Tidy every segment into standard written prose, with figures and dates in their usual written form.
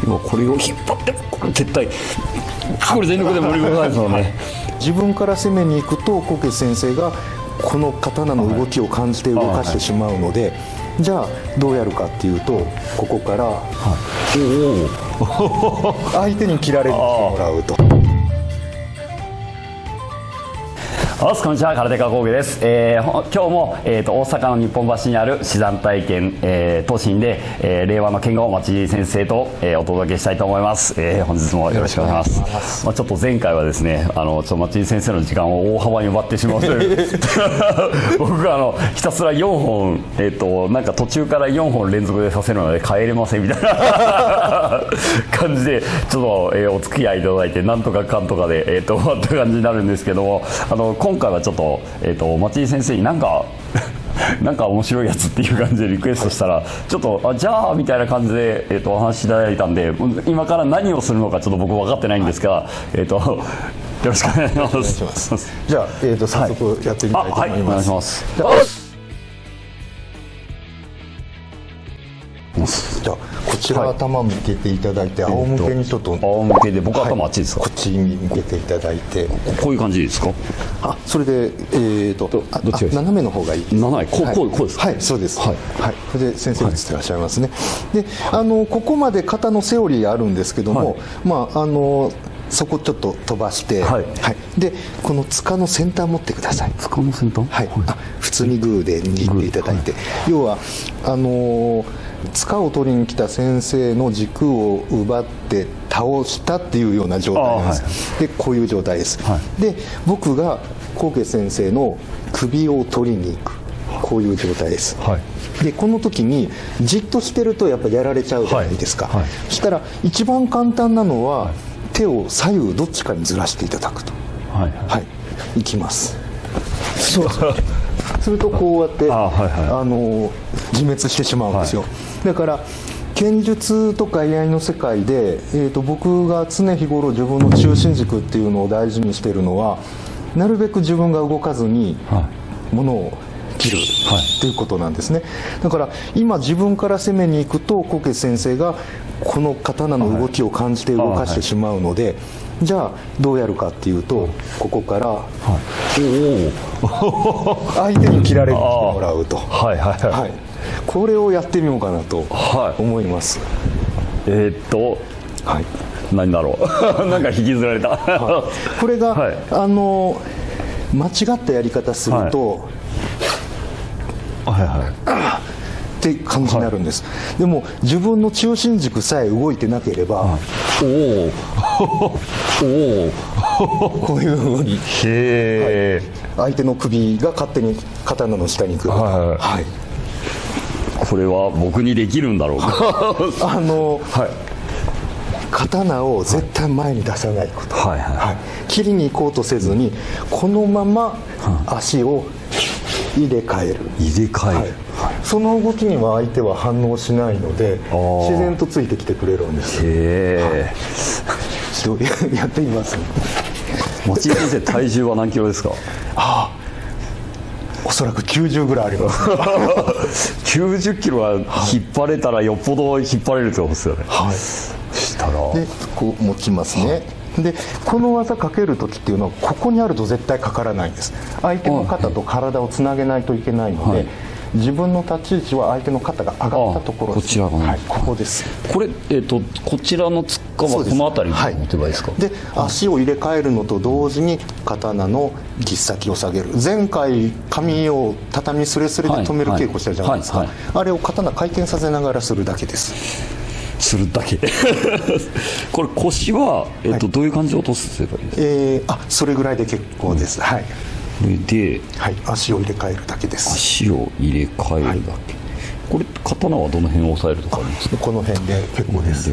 今これを引っ張って絶対これ全力で無理無理ないですよね。自分から攻めに行くとコケ先生がこの刀の動きを感じて動かしてしまうので、じゃあどうやるかっていうと、ここから相手に切られてもらうと。こんにちは、空手家工芸です。今日も、大阪の日本橋にある師団体拳、東進で、令和の剣豪町井先生と、お届けしたいと思います。本日もよろしくお願いします。ちょっと前回はですね、町井先生の時間を大幅に奪ってしまうという僕がひたすら4本、なんか途中から4本連続でさせるので帰れませんみたいな感じでちょっと、お付き合いいただいて、なんとかかんとかで、終わった感じになるんですけども、今回はちょっと、町井先生になんか面白いやつっていう感じでリクエストしたら、ちょっとじゃあみたいな感じで、お話しいただいたんで、今から何をするのかちょっと僕分かってないんですが、よろしくお願いします。じゃあ、早速やってみたいと思います。はい、お願いします。じゃあこちら頭向けていただいて、仰向けにちょっと、仰向けで僕頭あっちですか？こっちに向けていただいて、こういう感じですか？それでどっちがいい？斜めの方がいい。斜め、こうですか？はい、そうです。はい、それで先生映ってらっしゃいますね。で、ここまで肩のセオリーあるんですけども、そこちょっと飛ばして、でこの塚の先端持ってください。塚の先端？はい。普通にグーで握っていただいて、要は塚を取りに来た先生の軸を奪って倒したっていうような状態です。でこういう状態です。で僕がコケ先生の首を取りに行く、こういう状態です。でこの時にじっとしてるとやっぱやられちゃうじゃないですか。そしたら一番簡単なのは手を左右どっちかにずらしていただくと。いきます。するとこうやって自滅してしまうんですよ。だから剣術とか居合の世界で、僕が常日頃自分の中心軸っていうのを大事にしているのは、なるべく自分が動かずに物を切るっていうことなんですね。だから今自分から攻めに行くとコケ先生がこの刀の動きを感じて動かしてしまうので、じゃあどうやるかっていうと、ここから相手に切られてもらうと。これをやってみようかなと思います。何だろうなんか引きずられたこれが、間違ったやり方すると、って感じになるんです。でも自分の中心軸さえ動いてなければ、こういうふうに相手の首が勝手に刀の下に来る。これは僕にできるんだろうか刀を絶対前に出さないこと。切りに行こうとせずに、このまま足を入れ替える。その動きには相手は反応しないので、自然とついてきてくれるんです。ちょっとやってみます。町井先生、体重は何キロですか？おそらく90ぐらいあります90キロは引っ張れたらよっぽど引っ張れるってことですよね。したらでこう持ちますね。でこの技かける時っていうのは、ここにあると絶対かからないんです。相手の肩と体をつなげないといけないので、自分の立ち位置は相手の肩が上がったところです。こちらがね、ここです。これ、こちらのつっかはこの辺りに持てばいいですか？で足を入れ替えるのと同時に刀の切っ先を下げる。前回紙を畳スレスレで止める稽古したじゃないですか。あれを刀回転させながらするだけです。するだけこれ腰は、どういう感じで落とせばいいですか？それぐらいで結構です。これで、足を入れ替えるだけです。足を入れ替えるだけ、これ刀はどの辺を押さえるとかありますか？この辺で結構です。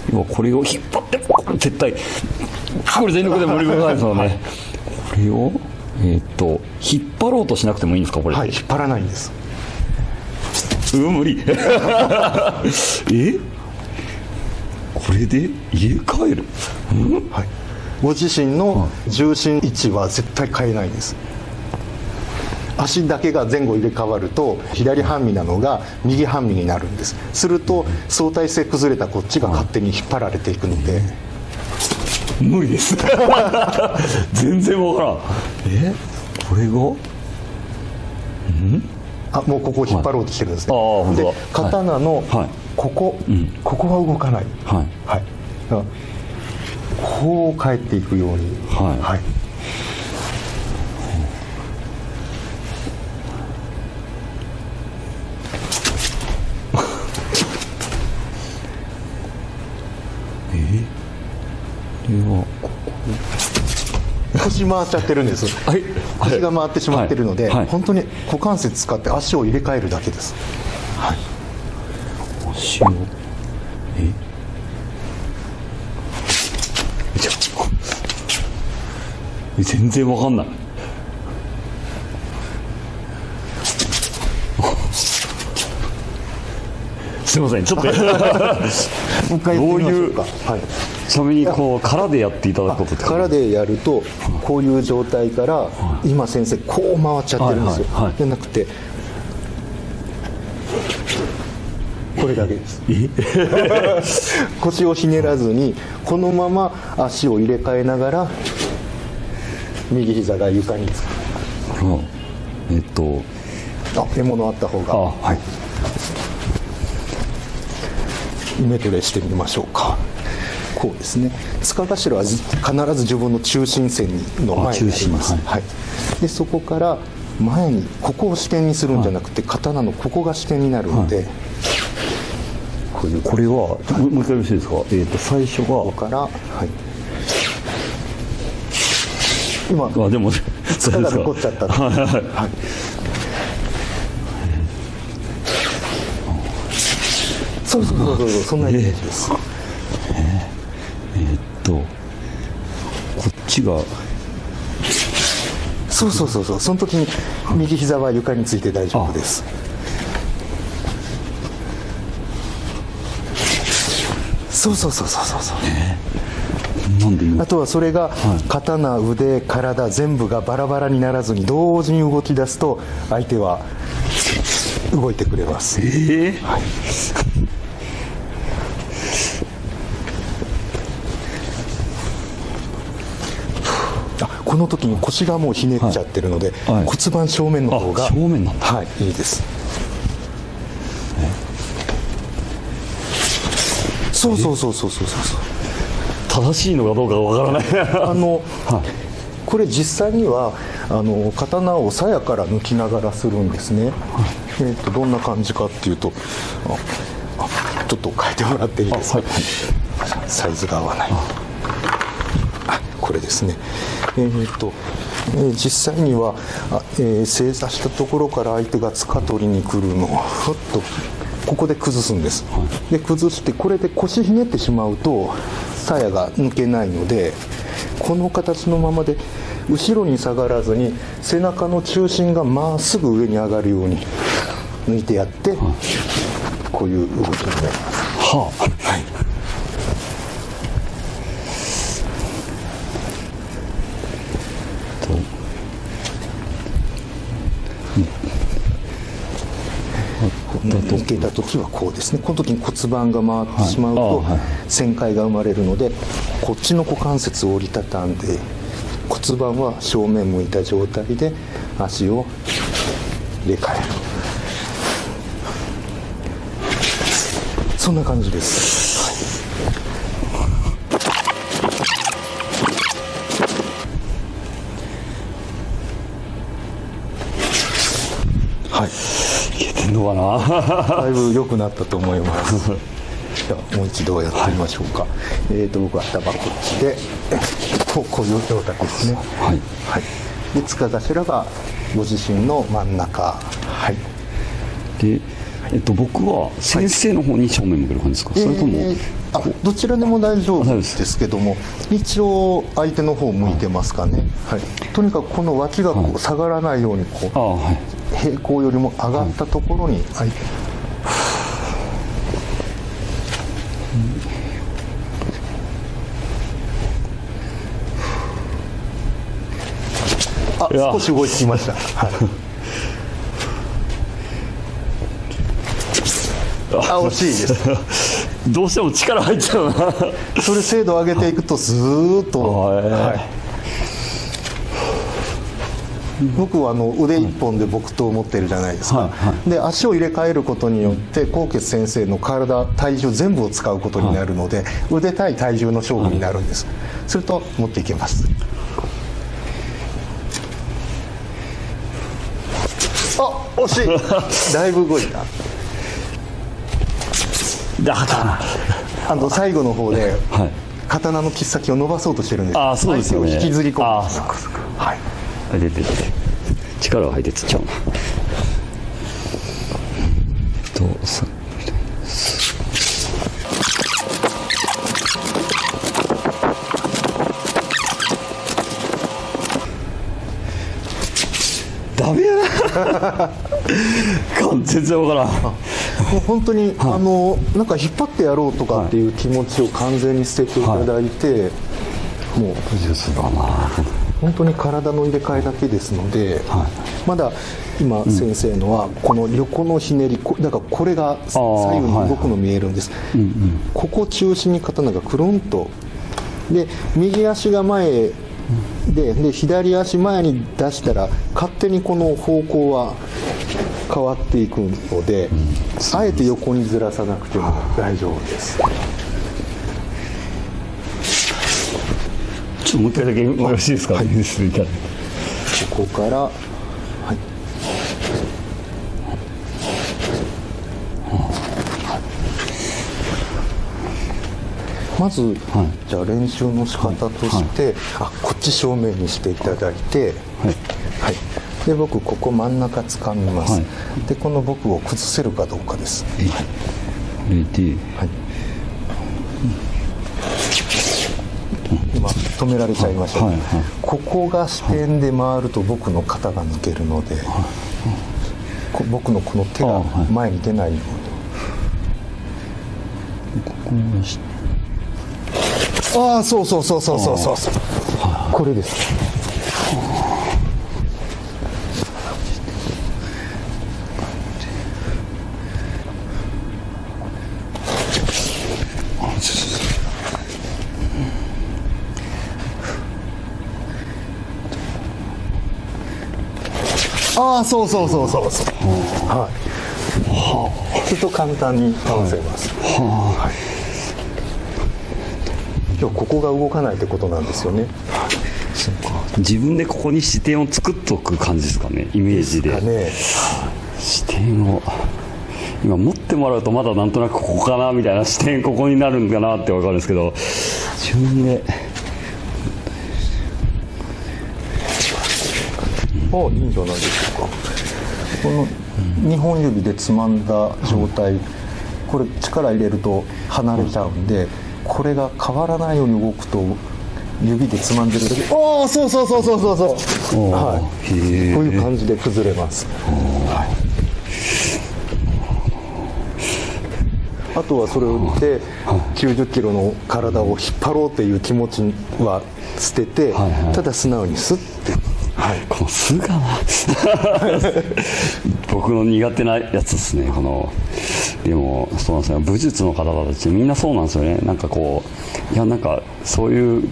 今これを引っ張って絶対これ全力で無理無理ないですよね。これを引っ張ろうとしなくてもいいんですか？これ引っ張らないんです。無理これで入れ替える？ご自身の重心位置は絶対変えないんです。足だけが前後入れ替わると左半身なのが右半身になるんです。すると相対性崩れたこっちが勝手に引っ張られていくので、無理です全然わからん。これがもうここを引っ張ろうとしてるんですね、で本当だ。刀のここ、ここは動かない、だからこう帰っていくように、腰回っちゃってるんです、腰が回ってしまってるので、本当に股関節使って足を入れ替えるだけです。足を全然わかんない。すいません、ちょっともう一回やってみましょうか。ちなみにこう殻でやっていただくことって殻でやるとこういう状態から今先生こう回っちゃってるんですよ、じゃなくてこれだけです腰をひねらずにこのまま足を入れ替えながら右膝が床につく。獲物あった方がイメトレしてみましょうか。こうですね、柄頭は必ず自分の中心線の前にあります。でそこから前にここを支点にするんじゃなくて、刀のここが支点になるので、これはもう一回よろしいですか。最初がここから、今でも柄が残っちゃったそうそんなイメージです。こっちがそうその時に右膝は床について大丈夫です。そうなんであとはそれが刀、腕、体全部がバラバラにならずに同時に動き出すと相手は動いてくれます。この時に腰がもうひねっちゃってるので、骨盤正面の方が正面なんだ。いいです。そう正しいのかどうかわからないこれ実際には刀を鞘から抜きながらするんですね。どんな感じかっていうとちょっと変えてもらっていいですか。サイズが合わない。これですね。実際には正座したところから相手がつか取りに来るのをふっとここで崩すんです、で崩してこれで腰ひねってしまうと鞘が抜けないので、この形のままで後ろに下がらずに背中の中心がまっすぐ上に上がるように抜いてやって、こういう動きになります。抜けた時はこうですね。この時に骨盤が回ってしまうと旋回が生まれるので、こっちの股関節を折りたたんで骨盤は正面向いた状態で足を入れ替える。そんな感じです。いけてんのかなだいぶ良くなったと思いますではもう一度やってみましょうか。僕は頭こっちでこういう状態ですね。で柄頭がご自身の真ん中。で、僕は先生の方に正面向ける感じですか、それともどちらでも大丈夫ですけども、一応相手の方向いてますかね。とにかくこの脇がこう下がらないようにこう、平行よりも上がったところに相手、少し動いてきました。あ、惜しいです。どうしても力入っちゃうな。それ精度上げていくとずーっと、はい、僕は腕一本で木刀を持ってるじゃないですか、はいはい、で足を入れ替えることによって纐纈先生の体体重全部を使うことになるので、はい、腕対体重の勝負になるんです、はい、すると持っていけます。あ、惜しい。だいぶ動いた。だから最後の方で、はい、刀の切っ先を伸ばそうとしてるんです。あ、そうですよね。引きずり込む。あ、そっかそっか。はい。出て力が入ってつっちゃうな。ダメやな。全然わからん。もう本当に、はい、なんか引っ張ってやろうとかっていう気持ちを完全に捨てていただいて、はい、もう本当に体の入れ替えだけですので、はい、まだ今先生のはこの横のひねり、だからこれが左右に動くの見えるんです、はいはい、ここ中心に刀がくるんとで右足が前で左足前に出したら勝手にこの方向は変わっていくので、あえて横にずらさなくても大丈夫です。ちょっともう一回だけよろしいですか。はい、ここから、はい、まず、はい、じゃあ練習の仕方として、はい、こっち正面にしていただいて、はいはい、で僕ここ真ん中掴みます、はい、でこの僕を崩せるかどうかです。はい、はい、今止められちゃいました、はいはい、ここが支点で回ると僕の肩が抜けるので、はい、僕のこの手が前に出ないように、ここが支点、ああ、そうそうそうそうそうそう、これです。ああ、そうそうそうそうそう、はい、すると簡単に倒せます。はい、今日ここが動かないってことなんですよね。そうか、自分でここに視点を作っとく感じですかね、イメージで。視点を今持ってもらうとまだなんとなくここかなみたいな視点、ここになるんかなって分かるんですけど、自分でいいんじゃないでしょうか。この2本指でつまんだ状態、これ力入れると離れちゃうんで、これが変わらないように動くと指でつまんでる時、ああ、そうそうそうそうそうそう、はい、こういう感じで崩れます。はい、あとはそれを見て90キロの体を引っ張ろうっていう気持ちは捨てて、ただ素直にスッて、はい、このスがな僕の苦手なやつですね。このでもそうなんですよ、武術の方たちみんなそうなんですよね。なんかこう、いやなんかそういう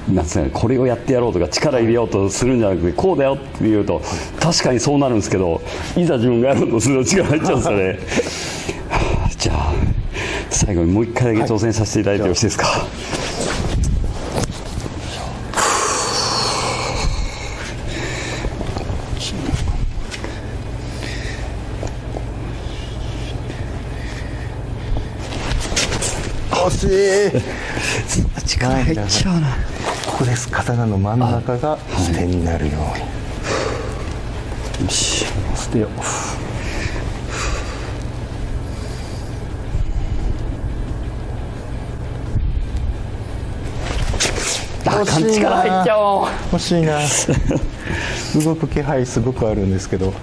なんですかね、これをやってやろうとか力入れようとするんじゃなくて、こうだよって言うと確かにそうなるんですけど、いざ自分がやろうとすると力入っちゃうんですよねじゃあ最後にもう一回だけ挑戦させていただいてよろしいですか。惜しい力入っちゃうな。ここです。刀の真ん中が捨てになるように、よし、捨てよう。力入っちゃおう。欲しいな動く気配すごくあるんですけど、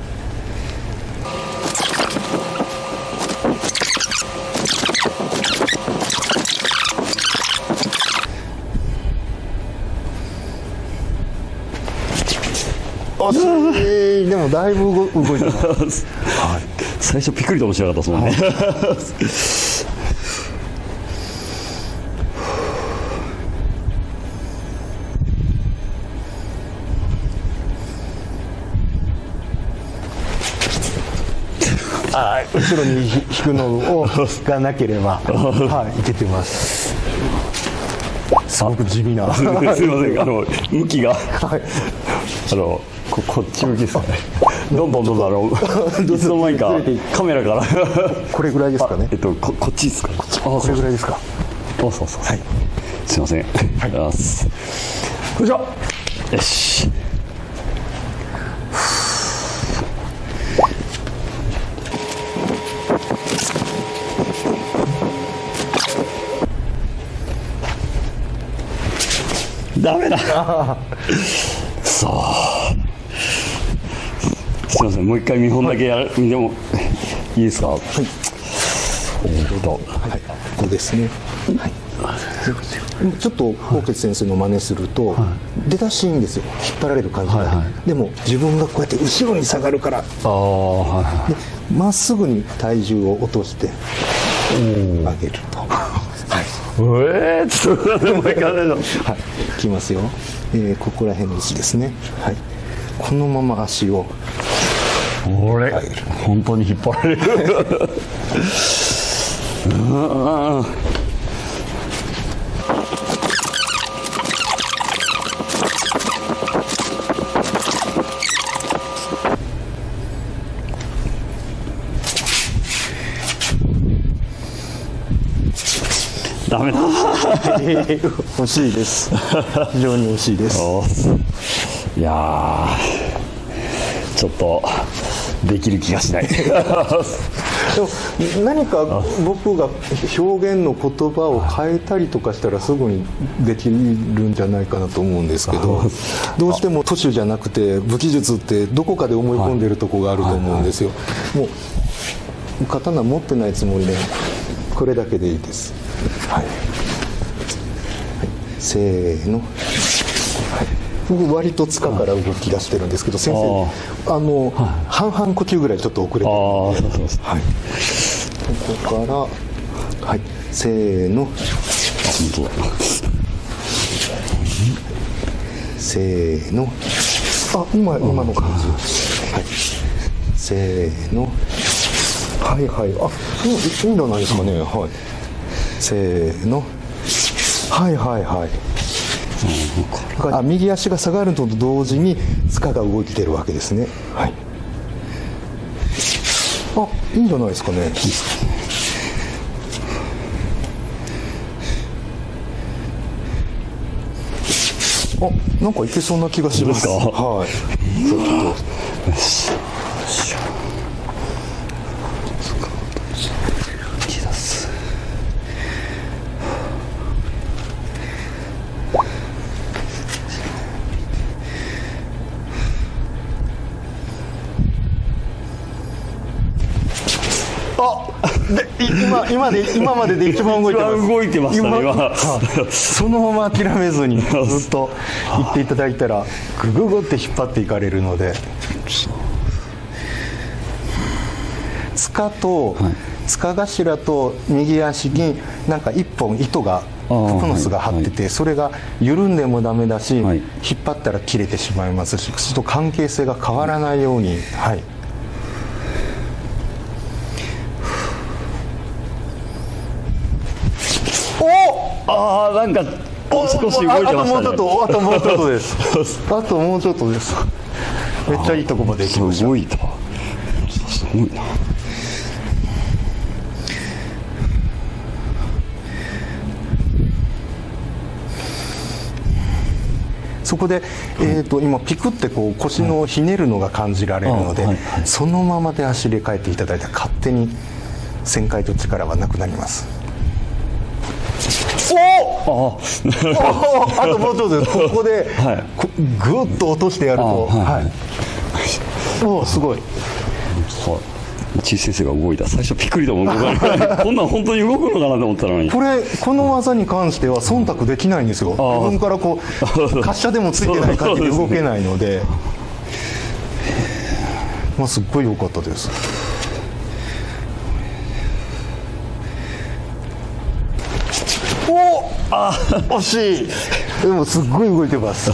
惜しい。でもだいぶ動いてます、はい。最初ピクリともしなかったですもんね。後ろに引くのがなければ、はい、いけてます。すごく地味な。すみません、向きが、はい、こっち向きですかね。どんどんいつの間にかカメラからこれぐらいですかね。こっちですか。これぐらいですか。そう、はい、すみません。はい、よいしょ。よし。ダメだ。そう。すみません、もう一回見本だけ見てもいいですか。はい。はい、ここですね。はい。ちょっと纐纈先生の真似すると、出だしいいんですよ。引っ張られる感じが。でも自分がこうやって後ろに下がるから。まっすぐに体重を落として上げると。ちょっとでもいかないの。はい、いきますよ。ここら辺の位置ですね。はい。このまま足を。本当に引っ張られる。ダメだ。惜しいです。非常に惜しいです。いやちょっとできる気がしない。でも何か僕が表現の言葉を変えたりとかしたらすぐにできるんじゃないかなと思うんですけど、どうしても徒手じゃなくて武器術ってどこかで思い込んでるとこがあると思うんですよ。もう刀持ってないつもりでこれだけでいいです。はい、せーの。はい、僕割と塚から動き出してるんですけど、先生半々呼吸ぐらいちょっと遅れてるので、はい、ここから、はい、せーの。本当だ。せーの。今の感じ。はい、せーの。はいはい。いいんじゃないですかね。はい。せーの。はいはいはい。右足が下がるのと同時に塚が動いてるわけですね。はい。いいんじゃないですかね。なんかいけそうな気がします。はい。ちょっと。よし。今までで一番動いてます。動いてましたね今。そのまま諦めずにずっと行っていただいたらグググって引っ張っていかれるので、塚頭と右足になんか一本糸がプノスが張ってて、それが緩んでもダメだし、引っ張ったら切れてしまいますし、ちょっと関係性が変わらないように。はい。なんか少し動いてましたね。あともうちょっとです。あともうちょっとです。めっちゃいいとこまで行きました。すごいな。そこで、今ピクってこう腰のひねるのが感じられるので、そのままで足入れ替えていただいたら勝手に旋回と力はなくなります。あともうちょっとです。ここでグッと落としてやると、すごい。ちい先生が動いた。最初ピクリとも動かない。こんなん本当に動くのかなと思ったのに。この技に関しては忖度できないんですよ。自分からこう滑車でもついてない限り動けないので、すっごい良かったです。惜しい。でもすっごい動いてます。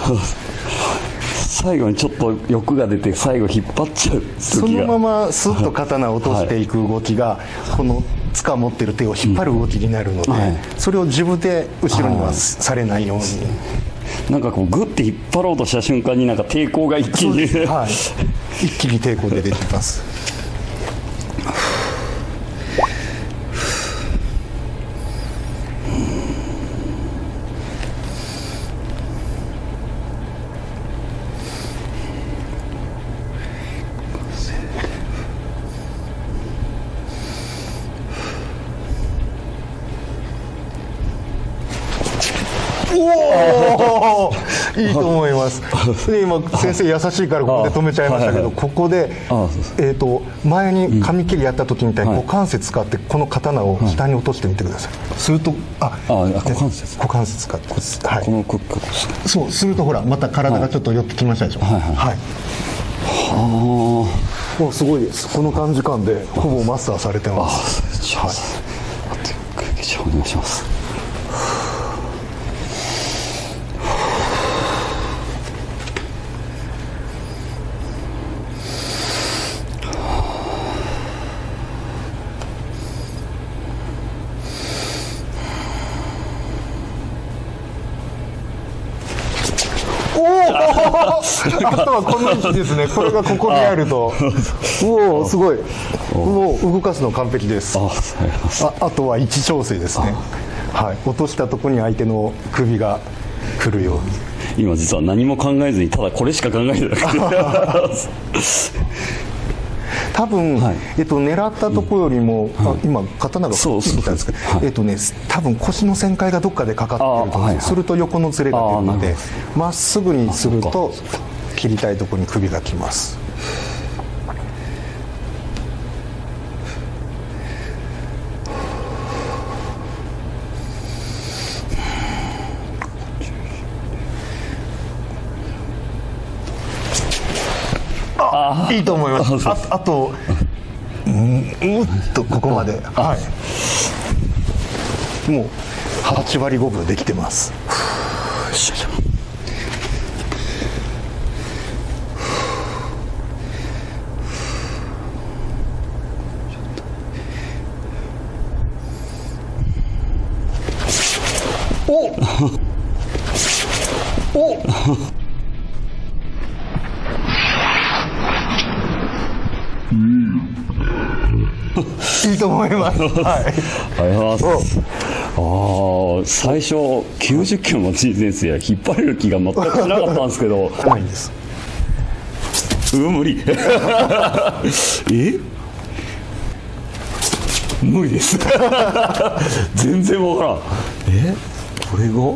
最後にちょっと欲が出て最後引っ張っちゃう時が、そのままスッと刀を落としていく動きが、この掴持ってる手を引っ張る動きになるので、それを自分で後ろにはされないように。なんかこうグッて引っ張ろうとした瞬間になんか抵抗が一気に、はい、一気に抵抗で出てきます。おお、いいと思います。で今先生優しいからここで止めちゃいましたけど、ここで前に紙切りやった時みたいに股関節使ってこの刀を下に落としてみてください。すると股関節使って、はい、このそうするとほらまた体がちょっと寄ってきましたでしょ。はい。もうすごいです。この短時間でほぼマスターされてます。はい。じゃあお願いします。あとはこの位置ですね。これがここにあると、おおすごい。もう動かすの完璧です。あとは位置調整ですね。はい、落としたところに相手の首が来るように。今実は何も考えずにただこれしか考えてなくて多分、狙ったところよりも、今刀がこっちに来たんですけど、多分腰の旋回がどっかでかかっていると思うんです。すると横のズレが出るので、まっすぐにすると切りたいところに首がきます。いいと思います。あととここまで、はい、もう8割5分できてます。おいいと思います。はい。ありがとうございます。最初90キロのチーズ先生は引っ張れる気が全くしなかったんですけど。ないんです。無理。無理です。全然わからん。これが？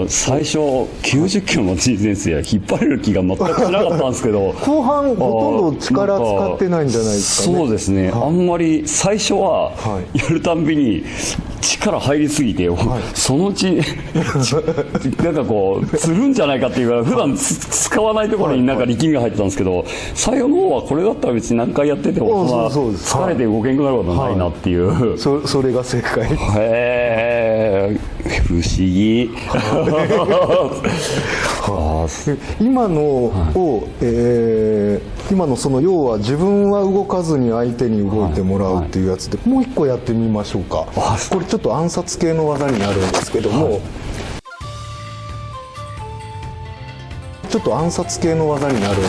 最初90キロのチーズ先生は引っ張れる気が全くしなかったんですけど、後半ほとんど力使ってないんじゃないですかね。そうですね、あんまり最初はやるたんびに力入りすぎて、そのうちなんかこうつるんじゃないかっていうか、普段使わないところになんか力みが入ってたんですけど、最後の方はこれだったら別に何回やっててもそんな疲れて動けんくなることはないなっていう、それが正解。不思議。今のその要は自分は動かずに相手に動いてもらうっていうやつで、もう一個やってみましょうか。これちょっと暗殺系の技になるんで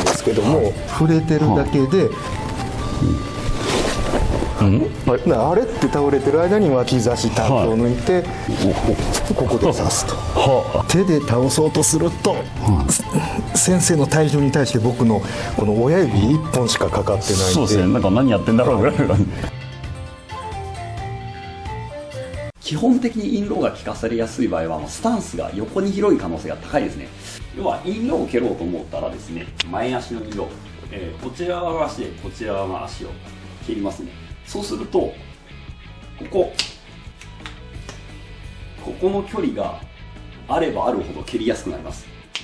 すけども、触れてるだけで、あれって倒れてる間に脇差しタップを抜いて、ここで刺すと。手で倒そうとすると、先生の体重に対して僕のこの親指1本しかかかってないんで、そうですね、なんか何やってんだろうぐらい。基本的にインローが効かされやすい場合はスタンスが横に広い可能性が高いですね。要はインローを蹴ろうと思ったらですね、前足のインロー、こちら側の足でこちら側の足を蹴りますね。そうするとここの距離があればあるほど蹴りやすくなります。